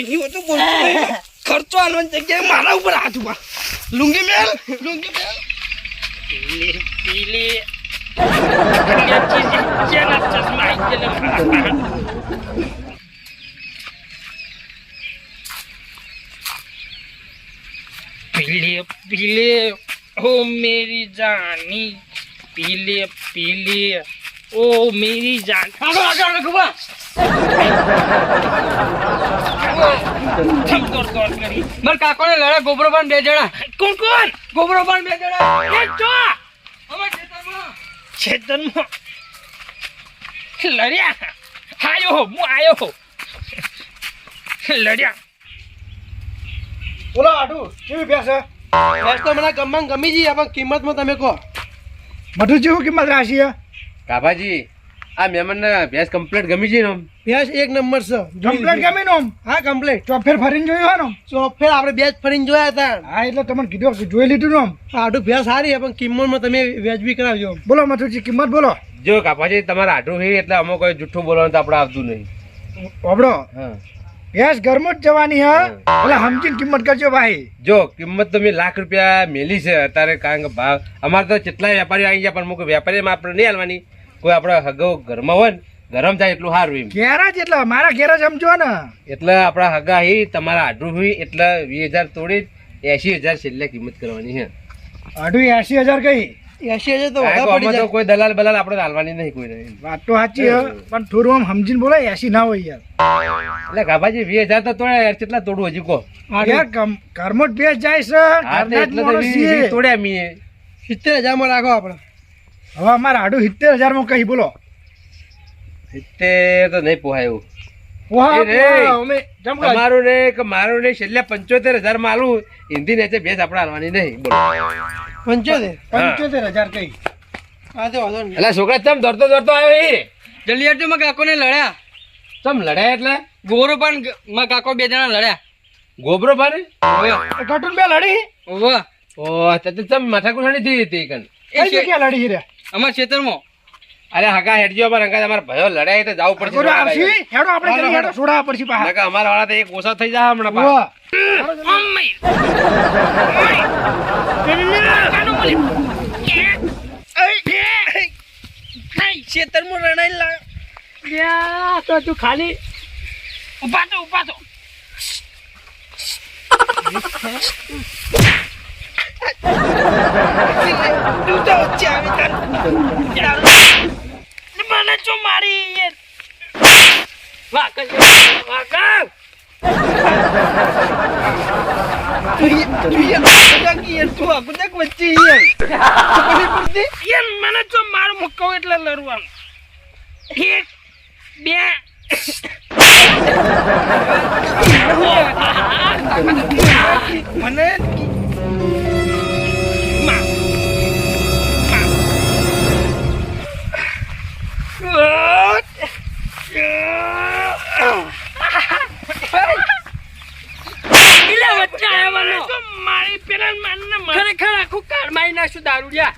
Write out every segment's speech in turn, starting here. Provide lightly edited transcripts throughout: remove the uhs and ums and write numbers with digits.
અહીં તો બોલતો નહીં. ખર્ચો આલવાની જગ્યાએ મારા ઉપર હાથ ઉભા. લુંગી મેલ. પીલી पीले ओ मेरी जानी पीले ओ मेरी जान માર કાકો ને લડા ગોબરો પણ 2 જણા. કોણ ગોબરો પણ 2 જણા. એ જો અમાર ખેતરમાં ખેતરમાં લડ્યા. આયો લડ્યા. બોલો આટું કેવી ભેંસ છે? ભેંસ તો મને ગમી જઈ, પણ કિંમતમાં તમે કહો. બધું જેવું કિંમત રાશી છે કાભાજી આ મહેમાનને ભેંસ કમ્પ્લીટ ગમી છે ને? ભેંસ એક નંબર છે. કમ્પ્લેટ ગમી નો હા કમ્પ્લીટ. ચોફેર ફરીને જોયું હોય ને ચોફેર આપણે બે જ ફરીને જોયા હતા. હા એટલે તમને કીધું કે જોઈ લીધું ને આટું ભેંસ સારી છે, પણ કિંમતમાં તમે વ્યાજબી કરાવજો. બોલો મથુરજી કિંમત બોલો. જો કાભાજી તમારે આટલું છે એટલે અમુક કોઈ જુઠ્ઠું બોલવાનું તો આપણે આવતું નહીં. ઓબડો હા ભેંસ ઘરમાં જ જવાની હા એટલે સમજીને કિંમત કરજો ભાઈ. જો કિંમત તો મેં ₹1,00,000 મેલી છે અત્યારે, કારણ કે ભાવ અમારે તો કેટલાય વેપારીઓ આવી ગયા, પણ અમુક વેપારીમાં આપણે નહીં હાલવાની. કોઈ આપણે હગો ઘરમાં હોય ને ગરમ થાય એટલું સારું એમ. ઘેરા જ એટલે મારા ઘેરા જ સમજો ને. એટલે આપણા હગા હી તમારા આટલું હોય એટલે 20,000 તોડી 80,000 છેલ્લે કિંમત કરવાની છે. આડું 80,000 કઈ 80,000 તો કારણ કે વધારે પડી આમાં તો જાય. કોઈ દલાલ બલાલ આપણે હાલવાની નહીં કોઈ નહીં. વાત તો સાચી હે પણ થોડું આમ સમજીને બોલો 80 ના હોય યાર. એટલે કાભાજી 20,000 તો તોડ્યા યાર, કેટલા તોડવું હજી કહો? યાર ઘરમાં જ ભેંસ જાય છે હા ઘરના જ એટલે તો માણસ 20 છીએ. તોડ્યા મીએ. 70,000 માં રાખો આપણે. હવે અમારે આડું 70,000 માં કઈ બોલો. 70 તો નહીં પોહાય એવું. પોહા, એ રે. પોહા, અમે જમ કાઢ. તમારું ને કે મારું ને છેલ્લે 75,000 માં આલું. હિન્દી ને ભેંસ આપણે હાલવાની નહીં. બોલો 75. 75,000 કઈ. હા તો વાંધો નહીં. એટલે છોકરા ચમ દોડતો આવ્યો એ જલ્દી આવજો. માર કાકો ને લડ્યા. ચમ લડ્યા એટલે ગોબરો પણ માર કાકો 2 જણા લડ્યા. ગોબરો ભાને ગટુન બે લડી વાહ ઓ તે તો ચમ માથાકૂટ થઈ હતી કન. કઈ જગ્યા લડી રે અમાર ખેતરમાં. અરે હગા હેડજો પર અંકા તમારા ભયો લડાય તો જાવું પડશે. આવશી હેડો આપણે કરી હેડો છોડાવવા પડશે પાછા. નકા અમારા વાળા તો એક ઓછા થઈ જાય હમણાં પાછા. વાહ. ખેતરમાં રણાઈ લાવ. તો તું ખાલી ઉભા તો તું તો વચ્ચે આવી તાર. મને જો મારી યાર. વાહ કર. મને જો મારું મુક્કો એટલે લડવાનું. 1 2 મને મારી પેલા ખરેખર આખું કાર મારી નાખશું દારૂડિયા.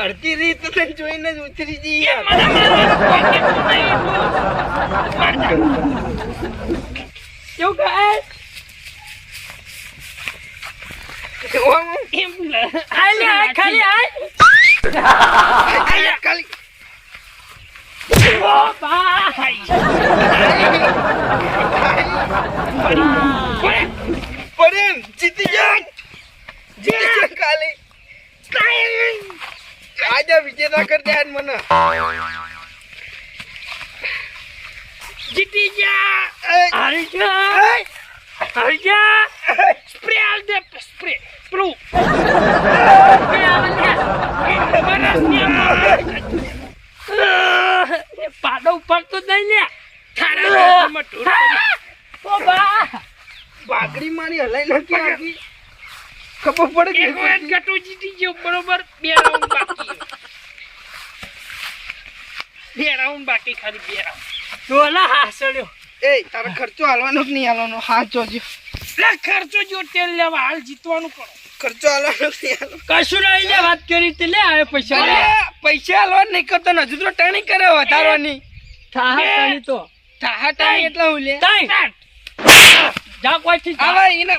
અડધી રીત જોઈને જ ઉતરી જઈએ. કેવું ખાય ખાલી જીતી જા કાલી આજા વિજેતા કર દે મને. જીતી જા. હારી જા. સ્પ્રે આલ દે. સ્પ્રે પ્રૂ પાડો પડતો જ નહીં ને. બાગડી મારી હલાઈ નાખી આખી. ખબર પડે કે ગટુ જીતી ગયો બરોબર. 2 રાઉન્ડ બાકી. 2 રાઉન્ડ બાકી ખાલી 2 રાઉન્ડ. ટોલા હાસડ્યો. એ તારો ખર્ચો હાલવાનો કે નહીં હાલવાનો? હાથ જોજો. ખર્ચો જો તેલ લેવા હાલ જીતવાનું કરો. ખર્ચો હાલવાનો નહીં હાલવાનો. કશું નહીં લે વાત કરી તે લે આવે પૈસા લે. પૈસા હાલવાનું નહીં કરતો ને હજુ તો ટણી કરે વધારવાની. થાહા તાણી તો ટાણી એટલે હું લે. જા કોઈ થી હવે એને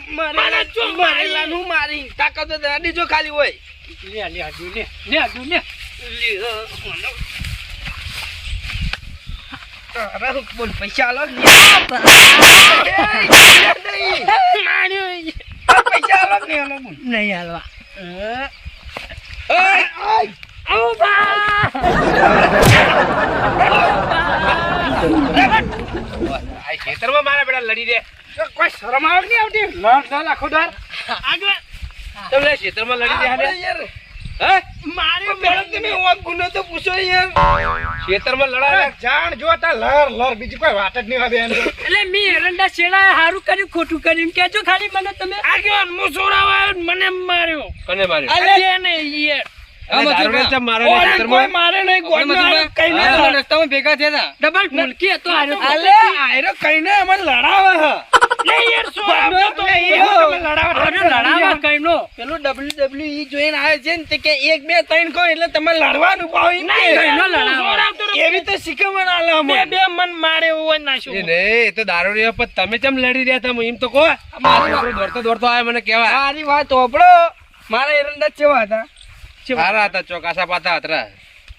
મારેલાનું મારી તાકાત તો દાદી જો ખાલી હોય લે હજુ લે અરે બોલ પૈસા આલો પૈસા આલો ને આલો બોલ નહીં હાલવા આ ખેતરમાં મારા બેટા લડી દે કોઈ શરમ આવે નહીં આવતી લડ લાખો દર આગળ તમને ખેતરમાં લડી દે હાલે યાર હે મારે મેડમ તમે ઓવા ગુનો તો પૂછો યાર ખેતરમાં લડાવે જાણ જોતા લર બીજી કોઈ વાત જ નહીં આવે એમ તો. એટલે મી એરંડા શેડા હારું કર્યું ખોટું કર્યું કેજો ખાલી મને તમે આગળ મુ સોરાવા મને માર્યો કને માર્યો અલે ને યાર અરે દારૂને ચમ મારે ને કોઈ ખેતરમાં મારે નહીં ગોળમાં કઈ હા, નહીં રસ્તામાં ભેગા થયા હતા ડબલ ફૂલકી હતો હાર્યો અલે આયરો કઈને અમને લડાવે હ લે યાર સોરાવ તો તમે લડાવા કઈનો પેલું WWE જોઈને આવે છે ને તે કે 1 2 3 કહો એટલે તમે લડવાનું પાવ એમ કે કઈનો લડાવા એવી તો શીખવણ આલે અમને બે મન મારે હોય નાશો એ નહીં એ તો દારૂ રહ્યો પણ તમે ચમ લડી રહ્યા તમે એમ તો કહો મારો દોડતો દોડતો આવે મને કહેવાય મારી વાત ઓપડો મારા એરંડા કેવા હતા સારા હતા ચોકાસા પાતા હતા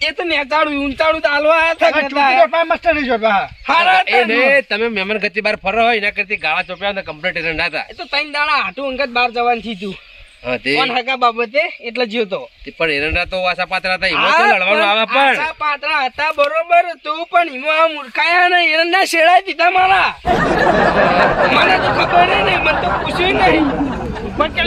એ તો નેતાળું ઊંચાળું તો હાલવા આયા હતા આ કેટલા ચૂંટણી જોડવા મસ્ત નહીં જોડવા. હારા એ હતા નહીં તમે મહેમાન ગતિ બાર ફરો હોય એના કરતી ગાળા ચોપ્યા ને કમ્પ્લીટ એરંડા હતા એ તો 3 દાડા હાટું અંગત બહાર જવાનું થયું હા તે કોણ હકા બાબતે એટલે જીવ તો તે પણ એરંડા તો વાસા પાત્રા હતા એમાં તો લડવાનું આવે પણ આશા પાત્રા હતા બરોબર તો પણ એમાં આ મૂર્ખાયા ને એરંડા શેડાઈ દીધા મારા મને તો ખબર નહીં મને તો પૂછ્યું નહીં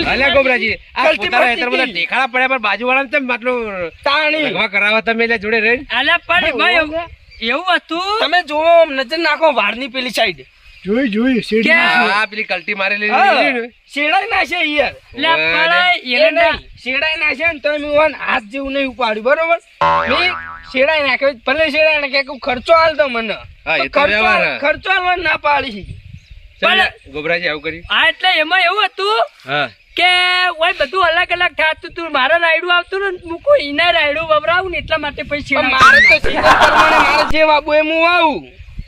અલ્યા ગોબરાજી આ ગલતી પોતાના પડતી હેતર બધા હતી. દેખાડા પડ્યા પણ બાજુવાળાને તેમ માટલું તાણી ભગવા કરાવવા તમે એટલે જોડે રહીને અલ્યા પણ ભાઈ એવું હતું તમે જોવો નજર નાખો વારની પેલી સાઈડ જોઈ શેરડી કે- નાખી. આ પેલી કલ્ટી મારેલી લીધી ને. શેડાઈ નાખે યાર લે પણ એ નહીં, શેડાઈ નાખે ને તો મેં ઓન હાથ જેવું નહીં ઉપાડ્યું બરોબર મેં શેડાઈ નાખ્યો ભલે શેડાઈ નાખે કે ખર્ચો હાલતો મને હા, એ તો તો વ્યવહાર. ખર્ચો હાલવા ના પાડી ચાલ, ગોબરાજી આવું કર્યું હા એટલે એમાં એવું હતું હા કે ઓય બધું અલગ અલગ થાતું તું મારા રાયડું આવતું ને મૂકું ઈના રાયડું વવરાવું ને એટલા માટે પૈસા પણ મારે તો સીઝન પ્રમાણે મારે જે વાબુ એમ હું આવું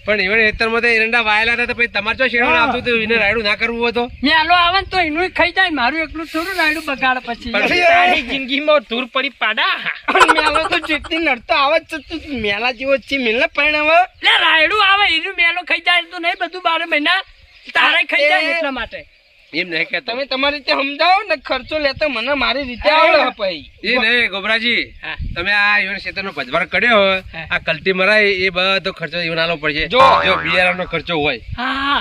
પણ even હેતરમાં તો એરંડા વાયેલા હતા તો પછી તમારે જો શેરવાનું આવતું હતું એને રાયડું ના કરવું હોય તો મેલો આવે ને તો એનું ખાઈ જાય ને મારું એકલું થોડું રાયડું બગાડ પછી પણ- તારી જિંદગીમાં ધૂળ પડી પાડા પણ મેલો તો જેટલી નડતો આવે જ છે તું મેલા જેવો જ છે મેલને પરણાવે લે રાયડું આવે એનું મેલો ખાઈ જાય તો નહીં બધું 12 મહિના તારે ખાઈ જાય ને એટલા માટે એમ નહીં કહેતો તમે તમારી રીતે સમજાવો ને ખર્ચો લેતો મને મારી રીતે આવડે હે પછી એ નહીં ગોબરાજી હા. તમે આ ઈવન ક્ષેત્રનો ભજવાર કર્યો હોય હા. આ કલ્ટી મરાય એ બધો ખર્ચો ઈવન આલો પડશે જો. જો બિયારણનો ખર્ચો હોય હા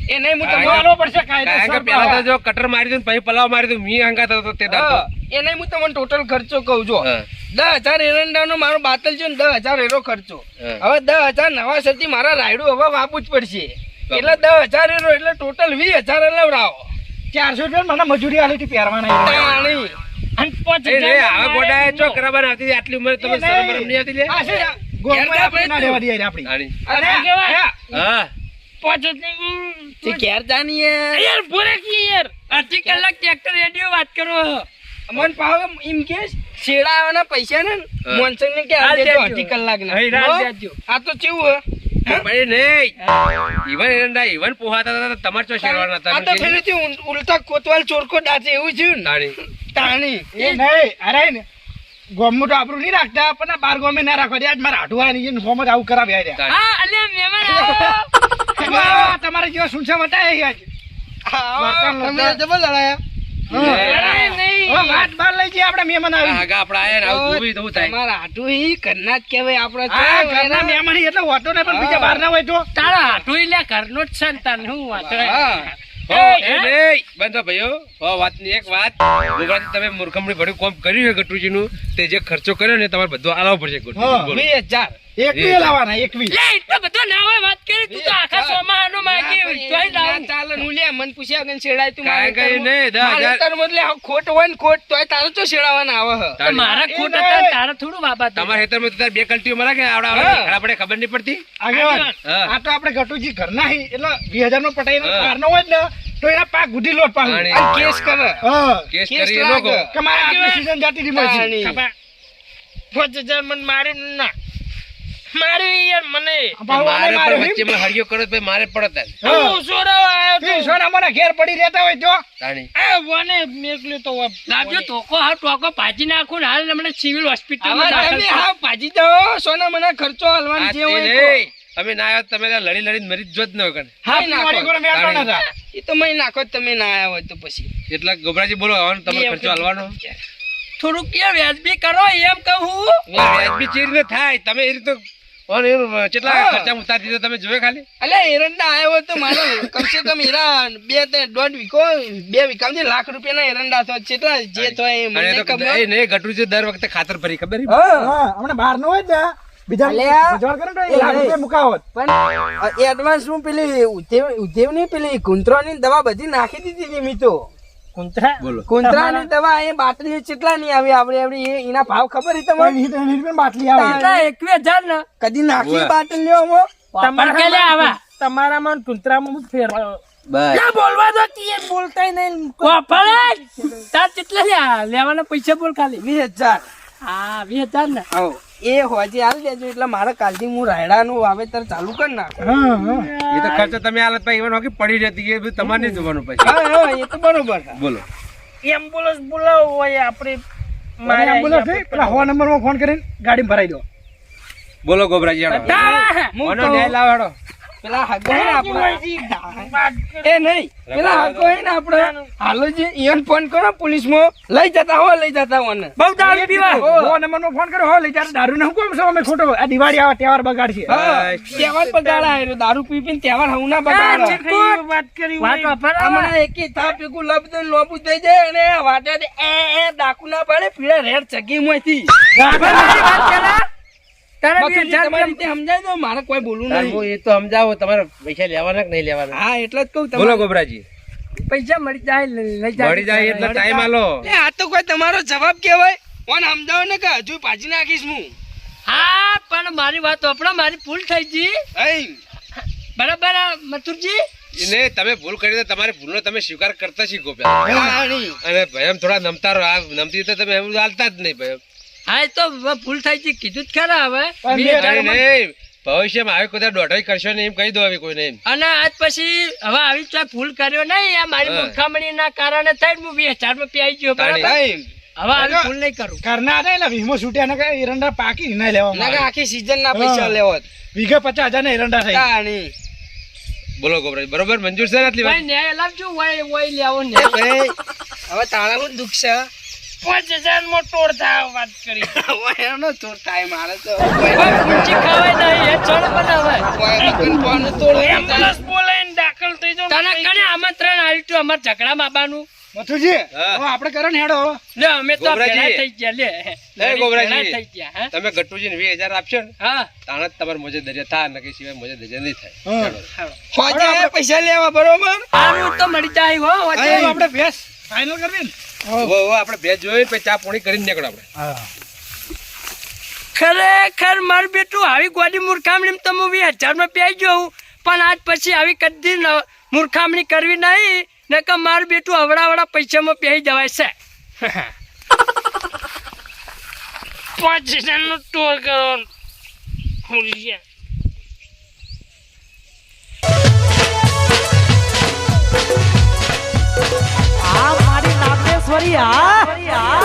એ નહીં હું કારણ તમને કે- આલો પડશે કારણ કે પેલા તો જો કટર મારી દઉં પછી પલાવ મારી દઉં મી હંગાતો હતો તે દાડો. એ નહીં હું તમને ટોટલ ખર્ચો કહું છું હા. 10,000 એરંડાનો મારો બાતલ છે ને 10,000 એરો ખર્ચો હા. હવે 10,000 નવા સરથી મારા રાયડું હવે વાપવું જ પડશે એટલે 10,000 એરો એટલે ટોટલ 20,000 લવડાવો 400 રૂપિયા મને મજૂરી આલી હતી પહેરવાના. તાણી. અને 5,000 એ નહીં, આવા ગોડાએ ચો મારે કરાવવાના આવતી આટલી ઉંમરે તમે એ શરમ નહીં. બરમ નહીં આવતી લે? આ છે, ગોળમાં આપણે ના રહેવા દઈએ આપણી. આની. અરે આ કેવાય? હા. હા 5,000 તે ઘેર જાની યાર ભૂરે કી યાર અડધી કલાક ટ્રેક્ટર રેડિયો વાત કરો મન પાવે એમ કે શેડા આવવાના પૈસા ને હા. મોનસંગ ને કે હાલ આ દેજો દેજો. અઢી કલાક અહીં રાત દેજો. આ તો કેવું હે પણ એ નહીં ઈવન એરંડા ઈવન પોહાતા હતા તો તમારે ચો શેરવાના હતા આ તો પેલું ઉલટા કોતવાલ ચોરકો દાચે એવું છે ને તાણી. તાણી એ નહીં, અરે ને ગોમનું તો આપણું નહીં રાખતા પણ આ બાર ગોમે ના રાખવા દે. આજ મારા હાડું આયા નહીં, ફોર્મ જ આવું કરાવ્યા રહ્યા. તાણી. હા અલ્યા મહેમાન આવો આ તમારે જેવા સુનસા વટાયા આજ. તમે જબર લડાયા અરે નહીં હવે વાત બાર લઈ જઈએ આપણે મહેમાન આ આવી. આગા આપણે આયા ને આવું જોવી તો શું થાય? તમારા હાટુ ઈ કરના જ કહેવાય આપણે આ ઘરના મહેમાન ઈ એટલે હોતો નહીં પણ બીજા બહાર ના હોય તો તારા હાટું લે ઘરનો જ સંતાન હું વાત હા. હો, એ નહીં. બંધો ભાઈઓ હો, વાતની એક વાત ગોબરાજી તમે મૂર્ખમણી ભર્યું કોમ કર્યું છે ગટુજીનું તે જે ખર્ચો કર્યો ને તમારે બધું આલવો પડશે ગટુજી. હા. બોલો. 2000 એકવી લાવવાના એકવી. લે એટલો બધો ના હોય વાત કરી તું તો આખા સોમાનો માંગી જોઈ ના લાવ ચાલે હું લે મન પૂછ્યા વગર શેડાય તું કાંઈ કાંઈ નહીં, 10,000 બદલે ખોટ હોય ને ખોટ તોય તારે તો શેડાવાના આવે હે. તો મારા ખોટ હતા તારા થોડું બાબા તમારા ખેતરમાં તો તારે બે કલ્ટીઓ મરા કે આવડા હા. આવડા પડે ખબર નહીં પડતી આગેવાન હા. આ તો આપણે ગટુજી ઘરના હી એટલે 2000 નો પટાઈ હા. બહાર નો હોય ને તો એના પાક ગુડી લોટ પાડું. તાણી. અને કેસ કરે હા કેસ કેસ કરી એ લોકો લાગે. કે મારે આટલી season જાતી હતી મરજી. તાણી. ખબર 5,000 મને મારી ના મારે યાર મને મારે પણ વચ્ચેમાં હળિયો કરો તો મારે પડત હું સોરાવા આવ્યો તું સોના મને ઘેર પડી રહેતા હોય જો તાણી આ વને મેકલ્યો તો લાવજો ધોકો હા ટોકો ભાજી નાખું ને હાલ હમણાં સિવિલ હોસ્પિટલમાં હવે દાખલ તમે કરો. હા ભાજી દો સોના મને ખર્ચો હાલવાનો જે હોય એ કહો. અમે ના આવ્યા તમે ત્યાં લડી લડીને મરી જ જો જ ન હોય કને. હા મારી નાખો ઘરે મેળવા ના થા. એ તો મેં નાખો જ તમે ના આવ્યા હોય તો પછી એટલા ગોબરાજી બોલો હવે તમારો ખર્ચો હાલવાનો થોડુંક કે વ્યાજબી કરો એમ કહું. વ્યાજબી ચીજ ને થાય તમે એ રીતે કેટલા ખર્ચા ઉતારી દીધો તમે જોયે ખાલી અલે એરંડા આવ્યો હોય તો મારો કમસે કમ એરા 2 વીઘામાંથી લાખ રૂપિયાના એરંડા થયો કેટલા જે થાય એ મને અને તો ખબર એ નહીં ઘટું છે દર વખતે ખાતર ભરી ખબર હા હમણાં બહાર નો હોય ત્યાં બીજા અલ્યા. બજાર કરે ને તો 1 લાખ રૂપિયા મુકાવત પણ એડવાન્સ હું પેલી ઉધેવની પેલી કુંતરાની દવા બધી નાખી દીધી હતી મેં તો બોલો કુંતરાની દવા એ બાટલી કેટલા ની આવી આપણે એના ભાવ ખબર છે તમને 30 રૂપિયા બાટલી આવે કેટલા 21,000 ને કદી નાખી ઓવે. બાટલીઓ પણ કે લે આવા તમારામાં કુંતરામાં ફેર બસ બોલવા દો તીએ બોલતાય નહીં વાપરે તાર કેટલા લેવાના પૈસા બોલ ખાલી 20,000 હા 20,000 ને આવો એ હોજી હાલ દેજો એટલે મારે કાલથી હું રાયડાનું વાવેતર ચાલુ કરી નાખું હા હા એ તો ખર્ચો તમે હાલત પછી એમાં નોકી પડી રહેતી એ બધું તમારે નહીં જોવાનું પછી હા એ તો બરોબર છે. બોલો એમ્બ્યુલન્સ બોલાવો હોય આપણે મારે એમ્બ્યુલન્સ છે પેલા 100 નંબરમાં ફોન કરીને ગાડી ભરાઈ દો બોલો ગોબરાજી હેડો હું ઓનો કહું. ન્યાય લાવો હેડો પેલા હગો હે ને આપણા એ નહીં પેલા હગો હે ને આપણે હાલો જે ઈવન ફોન કરો પોલીસમાં લઈ જતા હો ને બહુ દારૂ પીવા 100 નંબરમાં ફોન કર્યો હો લઈ જા દારૂ ને હું કોમ છો અમે ખોટો આ દિવાળી આવે તહેવાર બગાડશે હા, તહેવાર બગાડા હે દારૂ પી પીને તહેવાર હું ના બગાડા વાત વાપરો. હમણાં એકી થા પીકું લબ દે લોબુ થઈ જાય અને વાટે એ ડાકુ ના પડે પીળા રેડ ચગી મોયથી તારે બાકી 20,000 તમારી રીતે સમજાય દો મારે કોઈ બોલવું તાર નહીં હું એ તો સમજાવો તમારે પૈસા લેવાના કે નહીં લેવાના હા એટલે જ કહું બોલો તમારે ગોબરાજી પૈસા મળી જાય લઈ જાય મળી જાય એટલે ટાઈમ આલો એ આ તો કોઈ તમારો જવાબ કેવાય કોણ સમજાવો ને કે હજુ પાછી નાખીશ હું હા પણ મારી વાત વાપરો મારી ભૂલ થઈ ગઈ હઈ બરાબર મથુરજી એને તમે ભૂલ કરી તો તમારી ભૂલનો તમે સ્વીકાર કરતા શીખો પેલા રાણી. અને ભાઈ એમ થોડા નમતા રહો આ નમતી તો તમે એવું હાલતા જ નહીં ભાઈ હા એ તો ભૂલ થઈ ગઈ કીધું જ ખરા હવે પણ 20,000 નહીં, નહીં ભવિષ્યમાં આવે કોઈ દોઢાઈ કરશો નહીં એમ કહી દો હવે કોઈને એમ અને આજ પછી હવે આવી કોઈ ભૂલ કર્યો નહીં આ મારી હા. મૂર્ખામણી ના કારણે થઈને હું 20,000 માં પી ગયો બરાબર તાણી. હઈ. હવે આવી ભૂલ નહીં કરું કરના હતા એટલે વીમો છૂટ્યા ને કે એરંડા પાકી ના લેવા ના કે આખી સીઝન ના પૈસા લેવો વીઘે 50,000 ને એરંડા થઈ તાણી. બોલો ગોબરાજી બરોબર મંજૂર છે ને આટલી ભાઈ વાત ન્યાય લાવજો વય લેવો એ ને ભાઈ હવે તારાનું દુઃખ છે 5,000 માં તોડ થાય વાત કરી એનો તોડ થાય મારે તો ઊંચી ખાવાય નહીં એ ચડ બનાવે એમ્બ્યુલન્સ બોલાઈને દાખલ થઈ જાવ તને કને આમંત્રણ આવ્યું તું અમાર ઝઘડા માબાનું મથુજી હા. હવે આપણે કરો ને હેડો લે અમે તો ગોબરાજી. ભેળા થઈ ગયા લે ગોબરાજી. ભેળા થઈ ગયા હે તમે ગટ્ટુજીને 20,000 આપશો ને હા તાણે જ તમારે મોજે દરિયા થાય નકે સિવાય મોજે દરિયા નહીં હા. થાય હોજે પૈસા લેવા બરોબર સારું તો મળી જાય હો હા. વચ્ચે. આપણે ભેસ ફાઇનલ કરવી ને આપણે બે જોઈએ પછી ચા પોણી કરીને નીકળો આપણે હા ખરેખર મારું બેટું આવી ગોડી મૂર્ખામણી તો હું 20,000 માં પી ગયો હું. પણ આજ પછી આવી કદી મૂર્ખામણી કરવી નહીં ને કે મારું બેટું અવડાવડા પૈસામાં પી જવાય છે 5,000 નો ટોળ કરો ભૂલ્યા આ મારી નાગેશ્વરી આ